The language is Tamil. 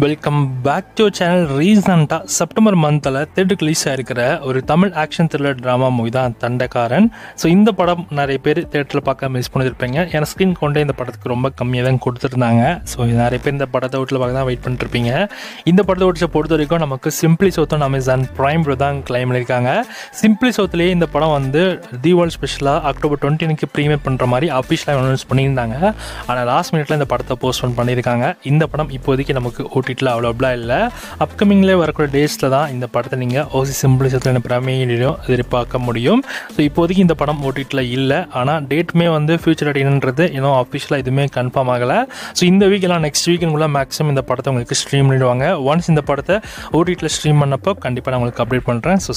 Welcome back to channel. ரீசெண்டாக செப்டம்பர் மந்தில் தேட்டருக்கு ரிலீஸ் ஆகிருக்கிற ஒரு Tamil action thriller drama movie தான் தண்டக்காரன். ஸோ இந்த படம் நிறைய பேர் தேட்டரில் பார்க்க மிஸ் பண்ணியிருப்பீங்க. ஏன்னா ஸ்க்ரீன் கொண்டே இந்த படத்துக்கு ரொம்ப கம்மியாக தான் கொடுத்துருந்தாங்க. ஸோ நிறைய பேர் இந்த படத்தை வீட்டில் பார்க்க தான் வெயிட் பண்ணிட்டுருப்பீங்க. இந்த படத்தை வீட்டை பொறுத்த வரைக்கும் நமக்கு சிம்பிளி சவுத்தும் அமேசான் பிரைம் தான் கிளைம் பண்ணியிருக்காங்க. சிம்பிளி சவுத்துலேயே இந்த படம் வந்து தீபாவளி ஸ்பெஷலாக அக்டோபர் 20 ப்ரீமியர் பண்ணுற மாதிரி அஃபிஷியலாக அனௌன்ஸ் பண்ணியிருந்தாங்க. ஆனால் லாஸ்ட் மினிட்ல இந்த படத்தை போஸ்ட்போன் பண்ணியிருக்காங்க. இந்த படம் இப்போதைக்கு நமக்கு ஓடிடியில் அவ்வளோப்லாம் இல்லை. அப்கமிங்லேயே வரக்கூடிய டேஸில் தான் இந்த படத்தை நீங்கள் ஓசி சிம்பிளி சவுத்தில் பிரமையிலும் எதிர்பார்க்க முடியும். ஸோ இப்போதைக்கு இந்த படம் ஓடிடியில் இல்லை. ஆனால் டேட்டுமே வந்து ஃபியூச்சர் அடின்றது இன்னும் அஃபிஷியலாக எதுவுமே கன்ஃபார்ம் ஆகலை. ஸோ இந்த வீக்கெல்லாம் நெக்ஸ்ட் வீக்குள்ள மேக்ஸிமம் இந்த படத்தை உங்களுக்கு ஸ்ட்ரீம் பண்ணிடுவாங்க. ஒன்ஸ் இந்த படத்தை ஓடிடியில் ஸ்ட்ரீம் பண்ணப்போ கண்டிப்பாக நான் உங்களுக்கு அப்டேட் பண்ணுறேன். ஸோ